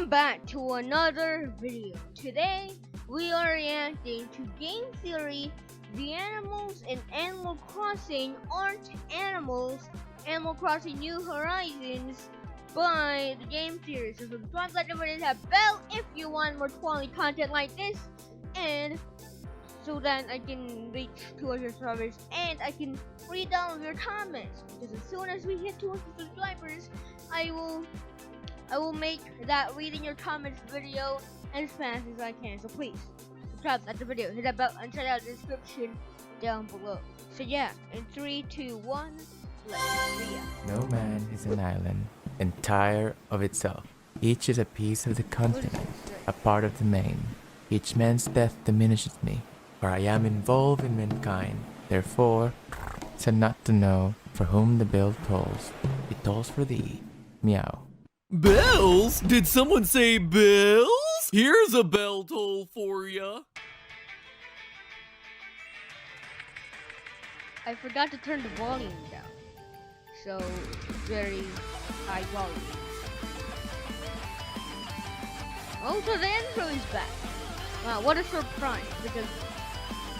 Welcome back to another video. Today we are reacting to Game Theory. The animals in Animal Crossing aren't animals. Animal Crossing New Horizons by the Game Theory. So subscribe, like the video, hit that bell if you want more quality content like this, and so that I can reach 200 subscribers and I can read all of your comments. Because as soon as we hit 200 subscribers, I will make that reading your comments video as fast as I can. So please subscribe, like the video, hit that bell, and check out the description down below. So yeah, in 3, 2, 1, let's react. No man is an island, entire of itself. Each is a piece of the continent, a part of the main. Each man's death diminishes me, for I am involved in mankind. Therefore, said not to know for whom the bell tolls. It tolls for thee. Meow. Bells? Did someone say bells? Here's a bell toll for ya. I forgot to turn the volume down, so it's very high volume. Oh, so the intro is back. Wow, what a surprise, because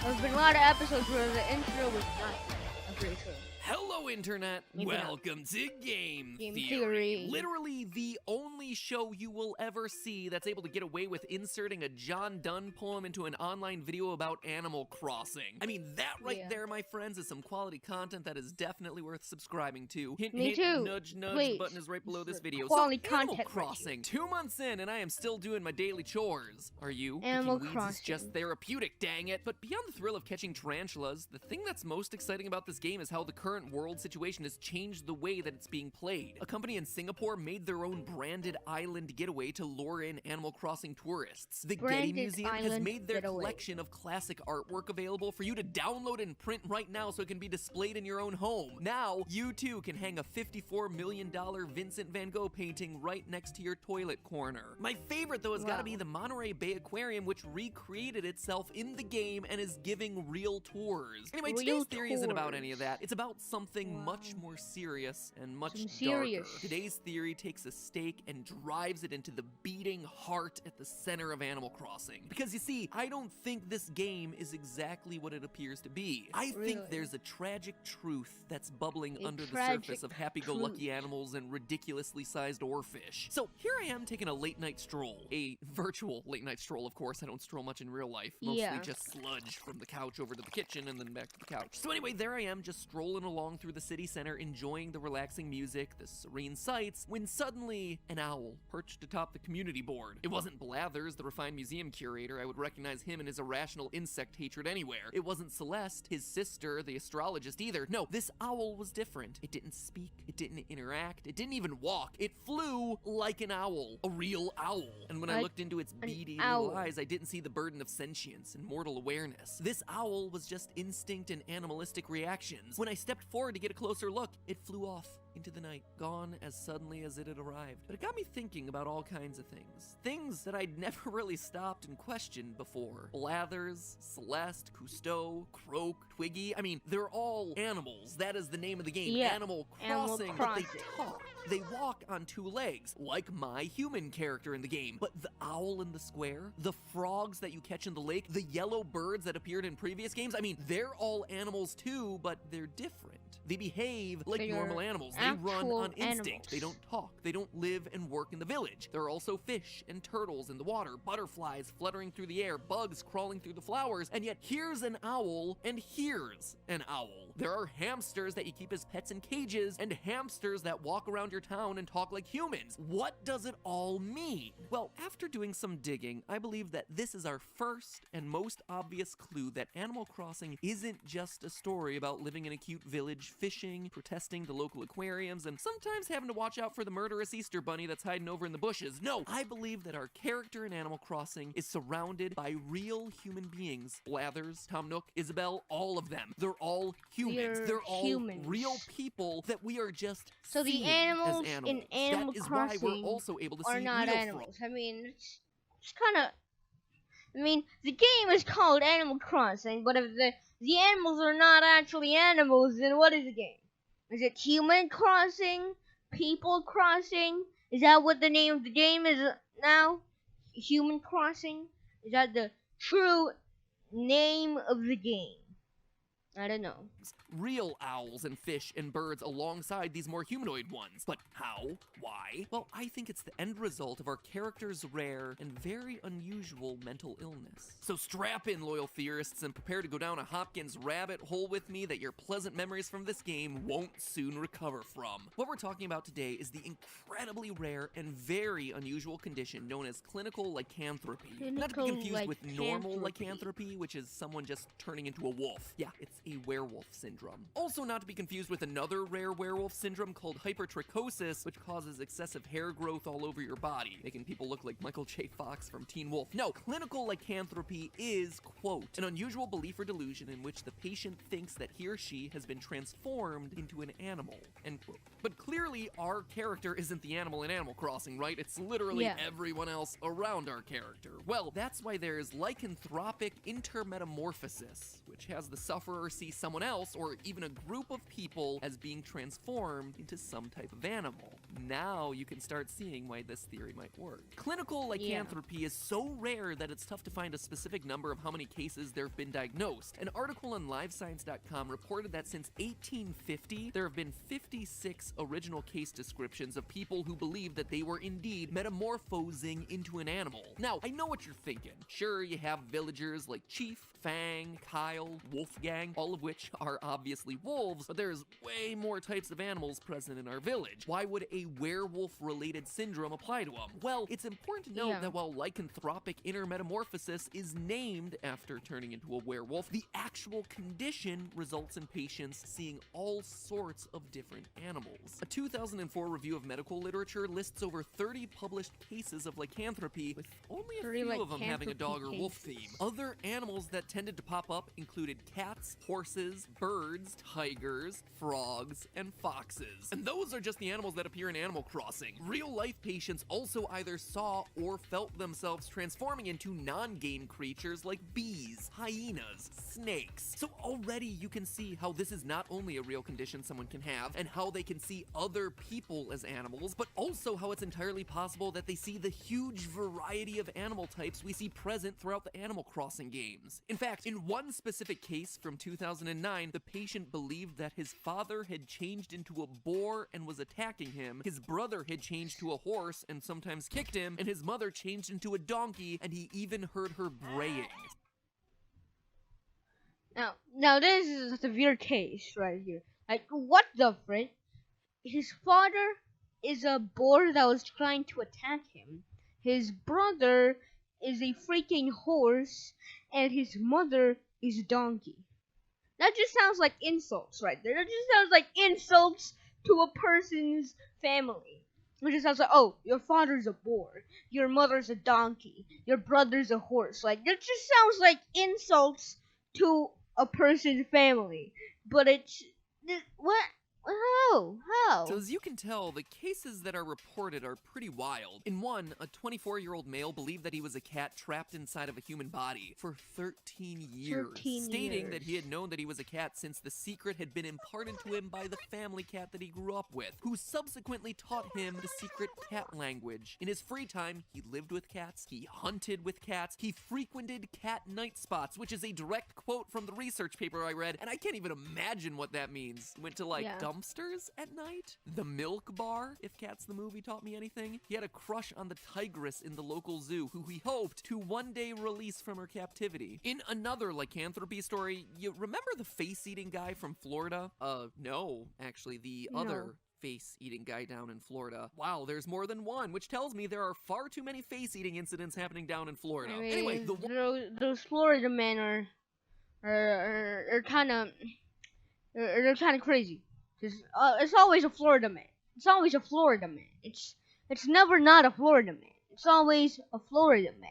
there's been a lot of episodes where the intro was not there, I'm pretty sure. Hello, Internet. Maybe Welcome to Game Game Theory. Theory. Literally the only show you will ever see that's able to get away with inserting a John Donne poem into an online video about Animal Crossing. I mean, that right there, my friends, is some quality content that is definitely worth subscribing to. Hint, Me hint, too. nudge, nudge. Please. The button is right below this video. Quality so, Animal content right Crossing, 2 months in, and I am still doing my daily chores. Are you? Animal Picking weeds is just Crossing. therapeutic, dang it. But beyond the thrill of catching tarantulas, the thing that's most exciting about this game is how the current world situation has changed the way that it's being played. A company in Singapore made their own branded island getaway to lure in Animal Crossing tourists. The Branded Getty Museum has island made their getaway. collection of classic artwork available for you to download and print right now so it can be displayed in your own home. Now, you too can hang a $54 million Vincent van Gogh painting right next to your toilet corner. My favorite, though, has got to be the Monterey Bay Aquarium, which recreated itself in the game and is giving real tours. Anyway, Real today's theory isn't about tours. any of that. It's about something Wow. much more serious and much Some darker. serious. Today's theory takes a stake and drives it into the beating heart at the center of Animal Crossing. Because you see, I don't think this game is exactly what it appears to be. I Really? think there's a tragic truth that's bubbling A under the tragic surface of happy-go-lucky truth. animals and ridiculously sized oarfish. So here I am taking a late-night stroll. A virtual late-night stroll, of course. I don't stroll much in real life. Mostly Yeah. just sludge from the couch over to the kitchen and then back to the couch. So anyway, there I am just strolling along through the city center, enjoying the relaxing music, the serene sights, when suddenly an owl perched atop the community board. It wasn't Blathers, the refined museum curator. I would recognize him and his irrational insect hatred anywhere. It wasn't Celeste, his sister, the astrologist, either. No, this owl was different. It didn't speak, it didn't interact, it didn't even walk. It flew like an owl, a real owl. And when I Like looked into its beady owl. little eyes, I didn't see the burden of sentience and mortal awareness. This owl was just instinct and animalistic reactions. When I stepped forward to get a closer look, it flew off into the night, gone as suddenly as it had arrived. But it got me thinking about all kinds of things. Things that I'd never really stopped and questioned before. Blathers, Celeste, Cousteau, Croak, Twiggy. I mean, they're all animals. That is the name of the game. Yeah, Animal Animal Crossing. But they Crossing. talk. They walk on 2 legs, like my human character in the game. But the owl in the square, the frogs that you catch in the lake, the yellow birds that appeared in previous games, I mean, they're all animals too, but they're different. They behave like They are normal animals. They run actual on instinct. animals. They don't talk. They don't live and work in the village. There are also fish and turtles in the water, butterflies fluttering through the air, bugs crawling through the flowers, and yet here's an owl and here's an owl. There are hamsters that you keep as pets in cages and hamsters that walk around your town and talk like humans. What does it all mean? Well, after doing some digging, I believe that this is our first and most obvious clue that Animal Crossing isn't just a story about living in a cute village, fishing, protesting the local aquariums, and sometimes having to watch out for the murderous Easter bunny that's hiding over in the bushes. No, I believe that our character in Animal Crossing is surrounded by real human beings. Blathers, Tom Nook, Isabelle, all of them. They're all humans. They're all humans. real people that we are just So the seeing animals as in animals. Animal That is why Crossing we're also able to are see not real animals. frogs. I mean, it's kind of. I mean, the game is called Animal Crossing, but if the animals are not actually animals, then what is the game? Is it Human Crossing? People Crossing? Is that what the name of the game is now, Human Crossing, is that the true name of the game? I don't know. Real owls and fish and birds alongside these more humanoid ones. But how? Why? Well, I think it's the end result of our character's rare and very unusual mental illness. So strap in, loyal theorists, and prepare to go down a Hopkins rabbit hole with me that your pleasant memories from this game won't soon recover from. What we're talking about today is the incredibly rare and very unusual condition known as clinical lycanthropy. Not to be confused with normal lycanthropy, which is someone just turning into a wolf. Yeah, it's a werewolf syndrome. Also not to be confused with another rare werewolf syndrome called hypertrichosis, which causes excessive hair growth all over your body, making people look like Michael J. Fox from Teen Wolf. No, clinical lycanthropy is, quote, an unusual belief or delusion in which the patient thinks that he or she has been transformed into an animal, end quote. But clearly, our character isn't the animal in Animal Crossing, right? It's literally everyone else around our character. Well, that's why there's lycanthropic intermetamorphosis, which has the sufferer see someone else or even a group of people as being transformed into some type of animal. Now you can start seeing why this theory might work. Clinical lycanthropy is so rare that it's tough to find a specific number of how many cases there have been diagnosed. An article on livescience.com reported that since 1850, there have been 56 original case descriptions of people who believe that they were indeed metamorphosing into an animal. Now, I know what you're thinking. Sure, you have villagers like Chief, Fang, Kyle, Wolfgang, all of which are obviously wolves, but there's way more types of animals present in our village. Why would a werewolf-related syndrome apply to them? Well, it's important to note that while lycanthropic intermetamorphosis is named after turning into a werewolf, the actual condition results in patients seeing all sorts of different animals. A 2004 review of medical literature lists over 30 published cases of lycanthropy, with only a few of them having a dog or wolf theme. Other animals that tended to pop up included cats, horses, birds, tigers, frogs, and foxes. And those are just the animals that appear in Animal Crossing. Real-life patients also either saw or felt themselves transforming into non-game creatures like bees, hyenas, snakes. So already you can see how this is not only a real condition someone can have, and how they can see other people as animals, but also how it's entirely possible that they see the huge variety of animal types we see present throughout the Animal Crossing games. In fact, in one specific case from 2009, the patient believed that his father had changed into a boar and was attacking him, his brother had changed to a horse and sometimes kicked him, and his mother changed into a donkey, and he even heard her braying. Now this is a severe case right here. Like, what the frick? His father is a boar that was trying to attack him. His brother is a freaking horse, and his mother is a donkey. That just sounds like insults right there. That just sounds like insults to a person's family. It just sounds like, oh, your father's a boar, your mother's a donkey, your brother's a horse. Like, that just sounds like insults to a person's family. But it's... what? How? So as you can tell, the cases that are reported are pretty wild. In one, a 24-year-old male believed that he was a cat trapped inside of a human body for 13 years, stating that he had known that he was a cat since the secret had been imparted to him by the family cat that he grew up with, who subsequently taught him the secret cat language. In his free time, he lived with cats, he hunted with cats, he frequented cat night spots, which is a direct quote from the research paper I read, and I can't even imagine what that means. He went to dumpsters at night, the milk bar, if Cats the movie taught me anything. He had a crush on the tigress in the local zoo, who he hoped to one day release from her captivity. In another lycanthropy story, you remember the face-eating guy from Florida? No, actually, the other face-eating guy down in Florida. Wow, there's more than one, which tells me there are far too many face-eating incidents happening down in Florida. I mean, anyway, those Florida men are kind of they're kind of crazy. It's always a Florida man. It's always a Florida man. It's never not a Florida man. It's always a Florida man.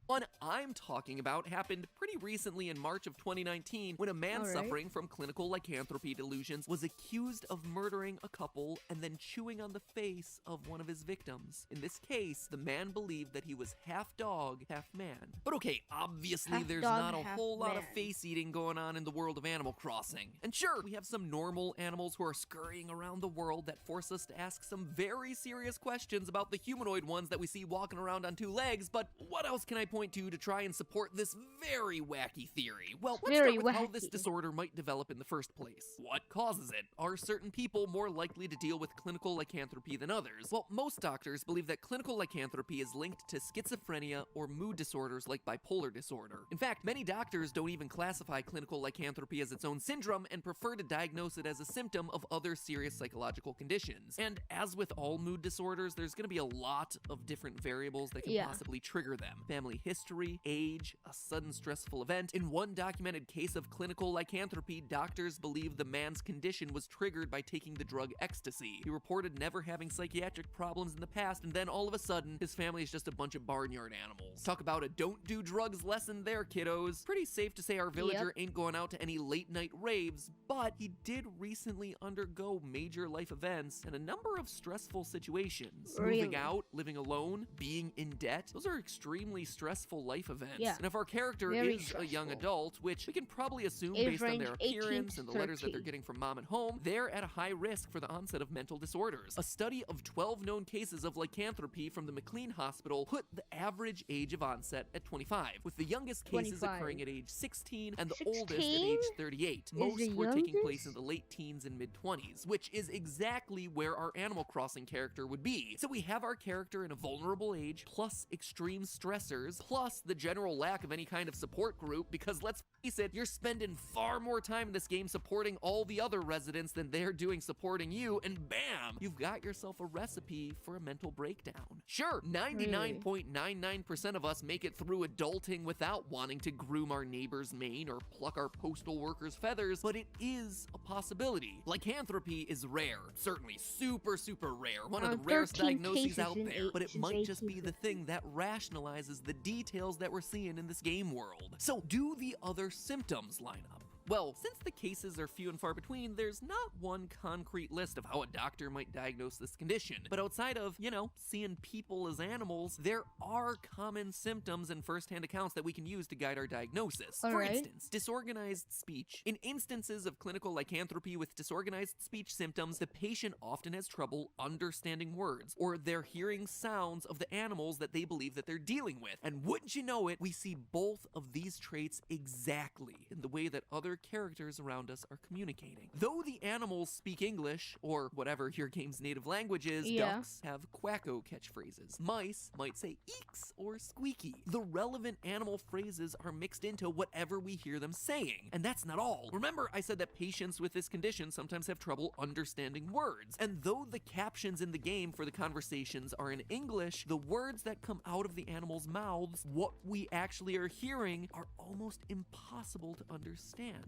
One I'm talking about happened pretty recently in March of 2019 when a man Alright. suffering from clinical lycanthropy delusions was accused of murdering a couple and then chewing on the face of one of his victims. In this case, the man believed that he was half dog, half man. But okay, obviously Half there's dog, not a half whole lot of man. face eating going on in the world of Animal Crossing. And sure, we have some normal animals who are scurrying around the world that force us to ask some very serious questions about the humanoid ones that we see walking around on two legs, but what else can I point to try and support this very wacky theory? Well, let's Very start with how this wacky. disorder might develop in the first place. What causes it? Are certain people more likely to deal with clinical lycanthropy than others? Well, most doctors believe that clinical lycanthropy is linked to schizophrenia or mood disorders like bipolar disorder. In fact, many doctors don't even classify clinical lycanthropy as its own syndrome and prefer to diagnose it as a symptom of other serious psychological conditions. And as with all mood disorders, there's going to be a lot of different variables that can Yeah. possibly trigger them. Family history, age, a sudden stressful event. In one documented case of clinical lycanthropy, doctors believe the man's condition was triggered by taking the drug ecstasy. He reported never having psychiatric problems in the past, and then all of a sudden, his family is just a bunch of barnyard animals. Talk about a don't do drugs lesson there, kiddos. Pretty safe to say our villager ain't going out to any late night raves, but he did recently undergo major life events and a number of stressful situations. Really? Moving out, living alone, being in debt, those are extremely stressful life events. Yeah. And if our character Very is a young stressful. adult, which we can probably assume Age based on their range 18 appearance to and the letters that they're 30. getting from mom and home, they're at a high risk for the onset of mental disorders. A study of 12 known cases of lycanthropy from the McLean Hospital put the average age of onset at 25, with the youngest cases 25. occurring at age 16 and the oldest at 16? age 38. Is Most the were taking place in youngest? the late teens and mid-20s, which is exactly where our Animal Crossing character would be. So we have our character in a vulnerable age, plus extreme stressors, plus the general lack of any kind of support group, because let's face it, you're spending far more time in this game supporting all the other residents than they're doing supporting you, and bam, you've got yourself a recipe for a mental breakdown. Sure, 99.99% of us make it through adulting without wanting to groom our neighbor's mane or pluck our postal worker's feathers, but it is a possibility. Lycanthropy is rare, certainly super, super rare, one of the rarest 13 diagnoses cases out in there, but it since might just be the 1850. thing that rationalizes the details that we're seeing in this game world. So do the other symptoms line up? Well, since the cases are few and far between, there's not one concrete list of how a doctor might diagnose this condition. But outside of, seeing people as animals, there are common symptoms and first-hand accounts that we can use to guide our diagnosis. For Alright. instance, disorganized speech. In instances of clinical lycanthropy with disorganized speech symptoms, the patient often has trouble understanding words, or they're hearing sounds of the animals that they believe that they're dealing with. And wouldn't you know it, we see both of these traits exactly in the way that other characters around us are communicating. Though the animals speak English, or whatever your game's native language is, Yeah. ducks have quacko catchphrases. Mice might say eeks or squeaky. The relevant animal phrases are mixed into whatever we hear them saying. And that's not all. Remember, I said that patients with this condition sometimes have trouble understanding words. And though the captions in the game for the conversations are in English, the words that come out of the animals' mouths, what we actually are hearing, are almost impossible to understand.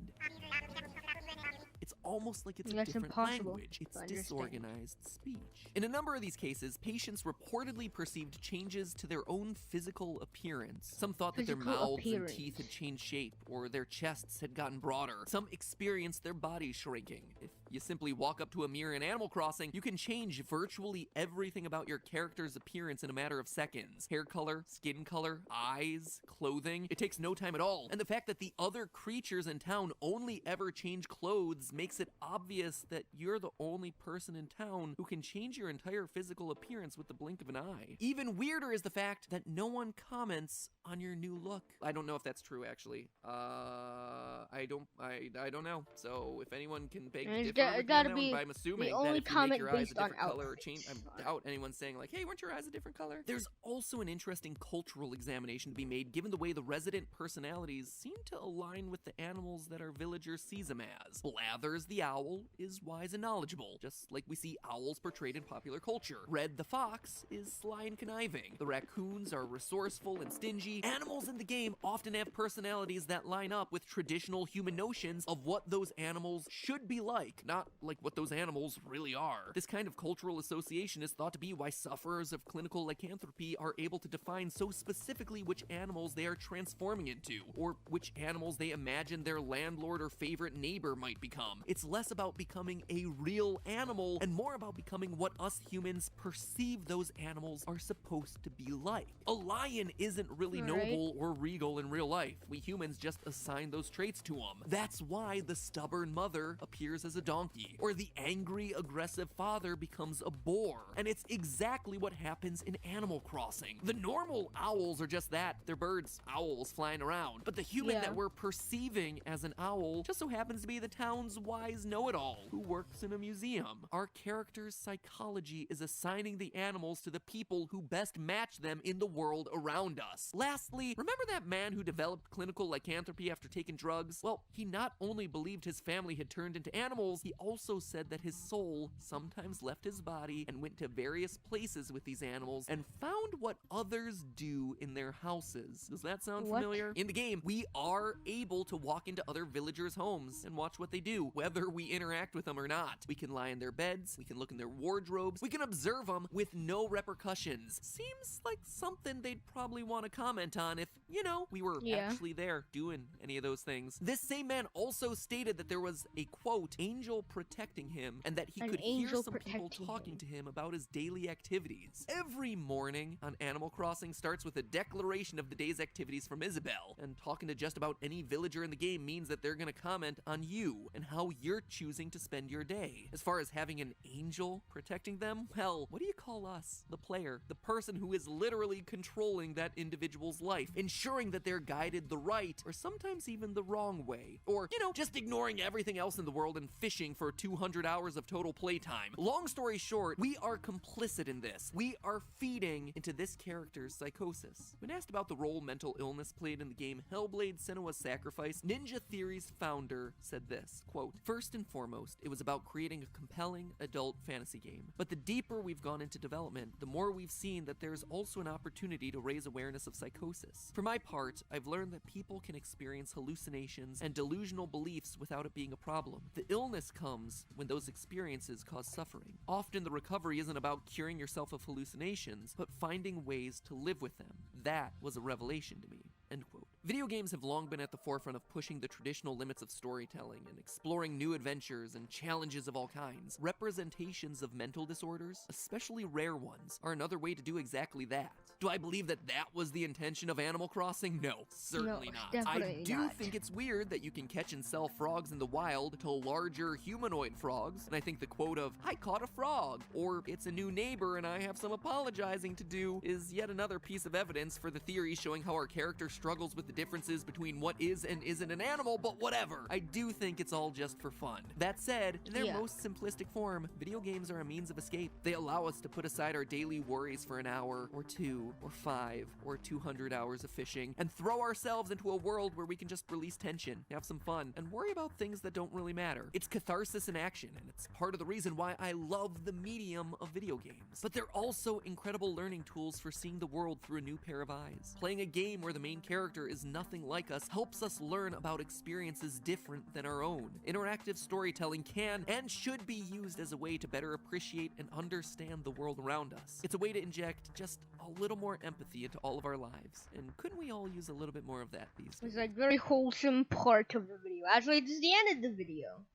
It's almost like it's a That's different impossible language. to It's understand. disorganized speech. In a number of these cases, patients reportedly perceived changes to their own physical appearance. Some thought that their Physical mouths appearance. and teeth had changed shape, or their chests had gotten broader. Some experienced their bodies shrinking. If you simply walk up to a mirror in Animal Crossing, you can change virtually everything about your character's appearance in a matter of seconds. Hair color, skin color, eyes, clothing. It takes no time at all. And the fact that the other creatures in town only ever change clothes makes it obvious that you're the only person in town who can change your entire phizical appearance with the blink of an eye. Even weirder is the fact that no one comments on your new look. I don't know if that's true, actually. I don't know. So if anyone can beg to It's differ with me on gotta that one, be but I'm assuming the that only if you make comment your eyes a based on different color or outfits. change, I doubt anyone's saying like, hey, weren't your eyes a different color? There's also an interesting cultural examination to be made given the way the resident personalities seem to align with the animals that our villager sees them as. Blathers the owl is wise and knowledgeable, just like we see owls portrayed in popular culture. Red the fox is sly and conniving. The raccoons are resourceful and stingy. Animals in the game often have personalities that line up with traditional human notions of what those animals should be like. not like what those animals really are. This kind of cultural association is thought to be why sufferers of clinical lycanthropy are able to define so specifically which animals they are transforming into, or which animals they imagine their landlord or favorite neighbor might become. It's less about becoming a real animal and more about becoming what us humans perceive those animals are supposed to be like. A lion isn't really noble or regal in real life. We humans just assign those traits to them. That's why the stubborn mother appears as a donkey, or the angry, aggressive father becomes a boar. And it's exactly what happens in Animal Crossing. The normal owls are just that. They're birds, owls flying around. But the human that we're perceiving as an owl just so happens to be the town's wise know-it-all who works in a museum. Our character's psychology is assigning the animals to the people who best match them in the world around us. Lastly, remember that man who developed clinical lycanthropy after taking drugs? Well, he not only believed his family had turned into animals, he also said that his soul sometimes left his body and went to various places with these animals and found what others do in their houses. Does that sound familiar? In the game, we are able to walk into other villagers' homes and watch what they do, whether we interact with them or not. We can lie in their beds, we can look in their wardrobes, we can observe them with no repercussions. Seems like something they'd probably want to comment on if, you know, we were actually there doing any of those things. This same man also stated that there was a, quote, angel protecting him and that he could hear some people talking to him about his daily activities. Every morning on Animal Crossing starts with a declaration of the day's activities from Isabelle, and talking to just about any villager in the game means that they're gonna comment on you and how you're choosing to spend your day. As far as having an angel protecting them, well, what do you call us? The player, the person who is literally controlling that individual's life, ensuring that they're guided the right or sometimes even the wrong way, or, you know, just ignoring everything else in the world and fishing for 200 hours of total playtime. Long story short, we are complicit in this. We are feeding into this character's psychosis. When asked about the role mental illness played in the game Hellblade: Senua's Sacrifice, Ninja Theory's founder said this, quote, "First and foremost, it was about creating a compelling adult fantasy game. But the deeper we've gone into development, the more we've seen that there's also an opportunity to raise awareness of psychosis. For my part, I've learned that people can experience hallucinations and delusional beliefs without it being a problem. The illness comes when those experiences cause suffering. Often the recovery isn't about curing yourself of hallucinations, but finding ways to live with them. That was a revelation to me." End quote. Video games have long been at the forefront of pushing the traditional limits of storytelling and exploring new adventures and challenges of all kinds. Representations of mental disorders, especially rare ones, are another way to do exactly that. Do I believe that that was the intention of Animal Crossing? No, certainly not. I do think it's weird that you can catch and sell frogs in the wild to larger humanoid frogs, and I think the quote of, "I caught a frog," or "It's a new neighbor and I have some apologizing to do," is yet another piece of evidence for the theory showing how our character struggles with the differences between what is and isn't an animal, but whatever. I do think it's all just for fun. That said, in their most simplistic form, video games are a means of escape. They allow us to put aside our daily worries for an hour, or 2, or 5, or 200 hours of fishing, and throw ourselves into a world where we can just release tension, have some fun, and worry about things that don't really matter. It's catharsis in action, and it's part of the reason why I love the medium of video games. But they're also incredible learning tools for seeing the world through a new pair of eyes. Playing a game where the main character is nothing like us helps us learn about experiences different than our own. Interactive storytelling can and should be used as a way to better appreciate and understand the world around us. It's a way to inject just a little more empathy into all of our lives. And couldn't we all use a little bit more of that these days? It's like very wholesome part of the video. Actually, this is the end of the video.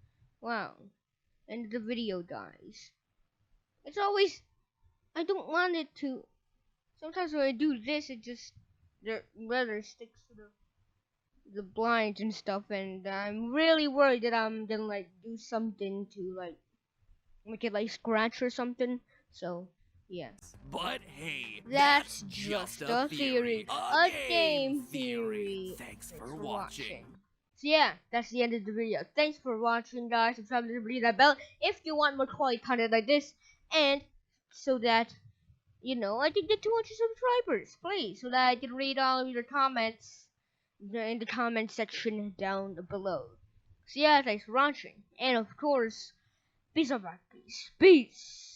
Wow. End of the video, guys. It's always, I don't want it to, sometimes when I do this, it just, the weather sticks to the blinds and stuff, and I'm really worried that I'm gonna like do something to like make it like scratch or something. So yeah. But hey, that's just a theory. A game theory. Thanks for watching. So yeah, that's the end of the video. Thanks for watching, guys. Subscribe to that bell if you want more quality content like this, and so that, you know, I can get 200 subscribers, please, so that I can read all of your comments in the comment section down below. So yeah, thanks for watching, and of course, peace out, peace. Peace.